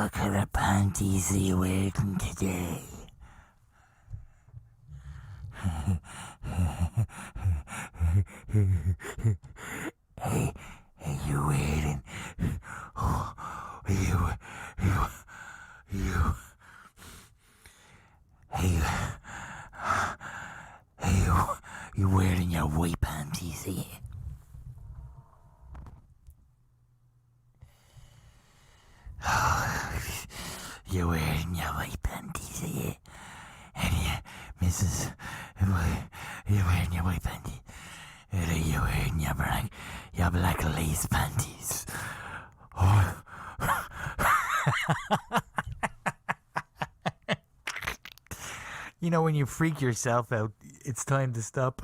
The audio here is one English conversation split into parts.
What kind of panties are you wearing today? Hey, you wearing? You wearing your white panties, are you? You're wearing your white panties, are you? And you, Mrs. You're wearing your white panties. Are you wearing your black lace panties? Oh. You know, when you freak yourself out, it's time to stop.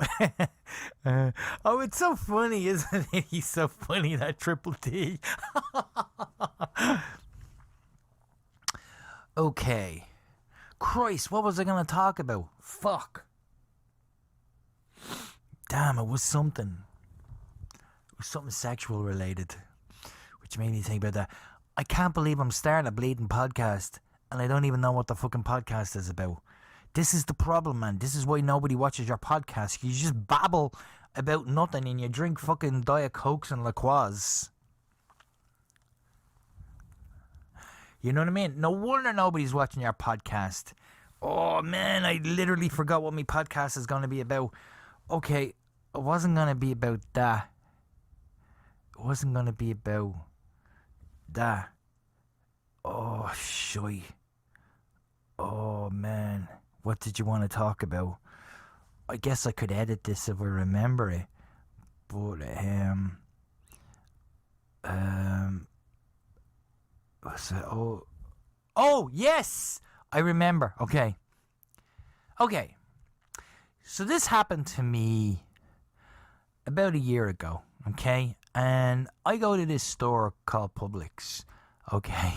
Oh, it's so funny, isn't it? He's so funny, that Triple T. Okay. Christ, what was I going to talk about? Fuck. Damn, it was something. It was something sexual related, which made me think about that. I can't believe I'm starting a bleeding podcast, and I don't even know what the fucking podcast is about. This is the problem, man. This is why nobody watches your podcast. You just babble about nothing and you drink fucking Diet Cokes and La Croix. You know what I mean? No wonder nobody's watching your podcast. Oh, man, I literally forgot what my podcast is going to be about. Okay, it wasn't going to be about that. It wasn't going to be about that. Oh, shy. Oh, man. What did you want to talk about? I guess I could edit this if I remember it. But, what's it? Oh, yes! I remember. Okay. So this happened to me about a year ago, okay? And I go to this store called Publix, okay?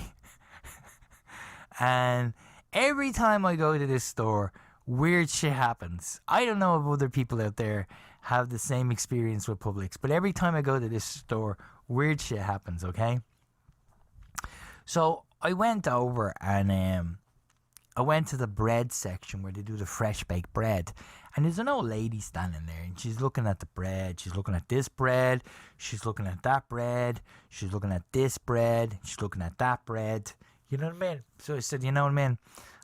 And every time I go to this store, weird shit happens. I don't know if other people out there have the same experience with Publix, but every time I go to this store, weird shit happens, okay? So I went over and I went to the bread section where they do the fresh baked bread. And there's an old lady standing there and she's looking at the bread. She's looking at this bread. She's looking at that bread. She's looking at this bread. She's looking at that bread. You know what I mean? So I said, you know what I mean?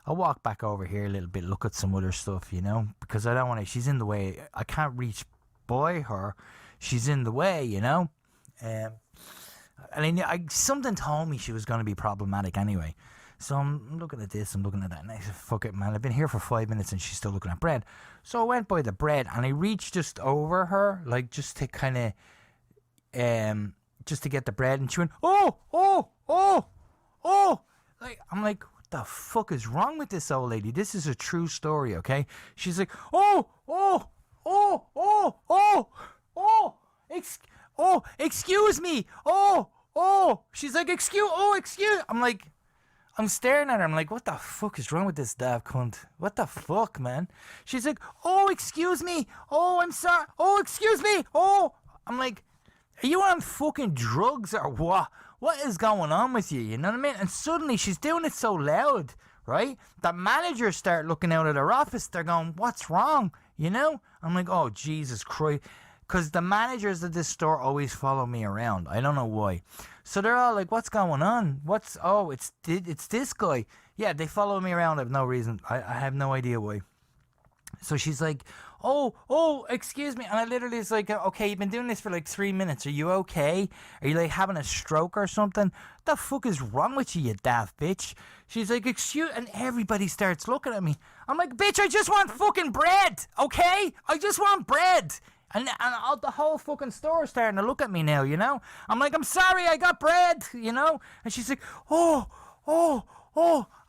I'll walk back over here a little bit, look at some other stuff, you know? Because I don't want to, she's in the way. I can't reach by her. She's in the way, you know? And something told me she was going to be problematic anyway. So I'm looking at this, I'm looking at that, and I said, fuck it, man, I've been here for 5 minutes and she's still looking at bread. So I went by the bread and I reached just over her, like just to kind of, just to get the bread, and she went, oh. Like, I'm like, what the fuck is wrong with this old lady? This is a true story, okay? She's like, excuse me, she's like, excuse. I'm like, I'm staring at her. I'm like, what the fuck is wrong with this daft cunt? What the fuck, man? She's like, excuse me. I'm sorry. Excuse me. I'm like, are you on fucking drugs or what? What is going on with you? You know what I mean? And suddenly she's doing it so loud, right? The managers start looking out of their office. They're going, what's wrong? You know? I'm like, oh, Jesus Christ. Because the managers of this store always follow me around. I don't know why. So they're all like, what's going on? It's this guy. Yeah, they follow me around. I have no reason. I have no idea why. So she's like, excuse me. And I literally was like, okay, you've been doing this for like 3 minutes. Are you okay? Are you like having a stroke or something? What the fuck is wrong with you, you daft bitch? She's like, excuse, and everybody starts looking at me. I'm like, bitch, I just want fucking bread, okay? I just want bread. And the whole fucking store is starting to look at me now, you know? I'm like, I'm sorry, I got bread, you know? And she's like, oh.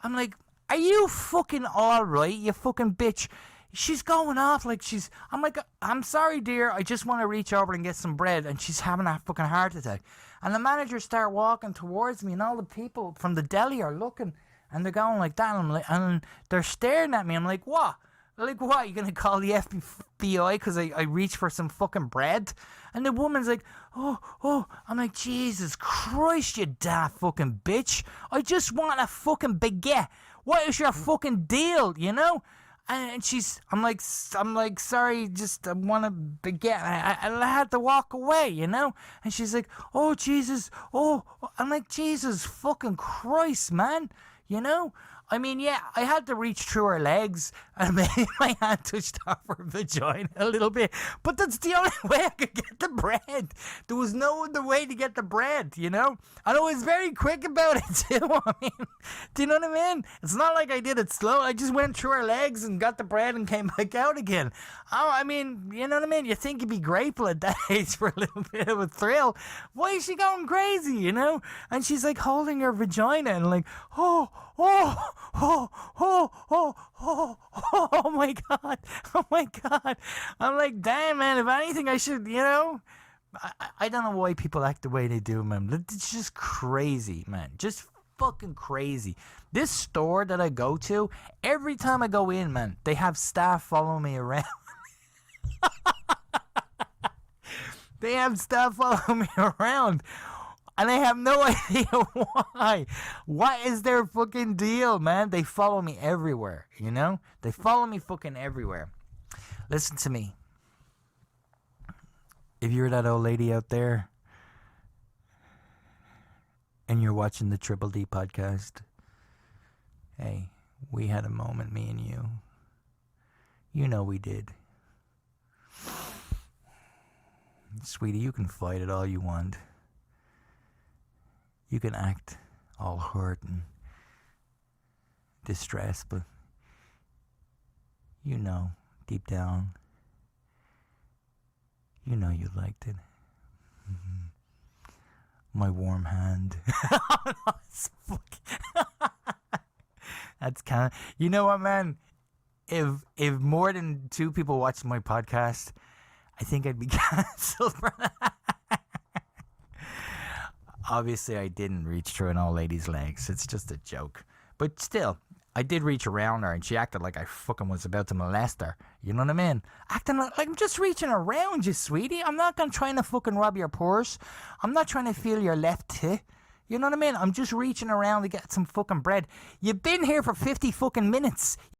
I'm like, are you fucking alright, you fucking bitch? She's going off like I'm like, I'm sorry, dear, I just want to reach over and get some bread. And she's having a fucking heart attack. And the managers start walking towards me, and all the people from the deli are looking, and they're going like that. And they're staring at me. I'm like, what? Like, what? You gonna call the FBI because I reached for some fucking bread? And the woman's like, oh. I'm like, Jesus Christ, you daft fucking bitch. I just want a fucking baguette. What is your fucking deal, you know? And I'm like, sorry, just I want a baguette. I had to walk away, you know? And she's like, oh, Jesus. Oh, I'm like, Jesus fucking Christ, man. You know? I mean, yeah, I had to reach through her legs and maybe my hand touched off her vagina a little bit. But that's the only way I could get the bread. There was no other way to get the bread, you know? And I was very quick about it too. I mean, do you know what I mean? It's not like I did it slow. I just went through her legs and got the bread and came back out again. Oh, I mean, you know what I mean? You think you'd be grateful at that age for a little bit of a thrill. Why is she going crazy, you know? And she's like holding her vagina and like, oh my God. I'm like, damn, man, if anything, I should, you know. I don't know why people act the way they do, man. It's just crazy, man. Just fucking crazy. This store that I go to, every time I go in, man, they have staff following me around. They have staff following me around. And I have no idea why. What is their fucking deal, man? They follow me everywhere, you know? They follow me fucking everywhere. Listen to me. If you're that old lady out there and you're watching the Triple D podcast, hey, we had a moment, me and you. You know we did. Sweetie, you can fight it all you want. You can act all hurt and distressed, but you know, deep down, you know you liked it. Mm-hmm. My warm hand. That's kind of, you know what, man? If more than 2 people watch my podcast, I think I'd be canceled for that. Obviously, I didn't reach through an old lady's legs. It's just a joke. But still, I did reach around her, and she acted like I fucking was about to molest her. You know what I mean? Acting like I'm just reaching around you, sweetie. I'm not trying to fucking rob your purse. I'm not trying to feel your left tit. You know what I mean? I'm just reaching around to get some fucking bread. You've been here for 50 fucking minutes.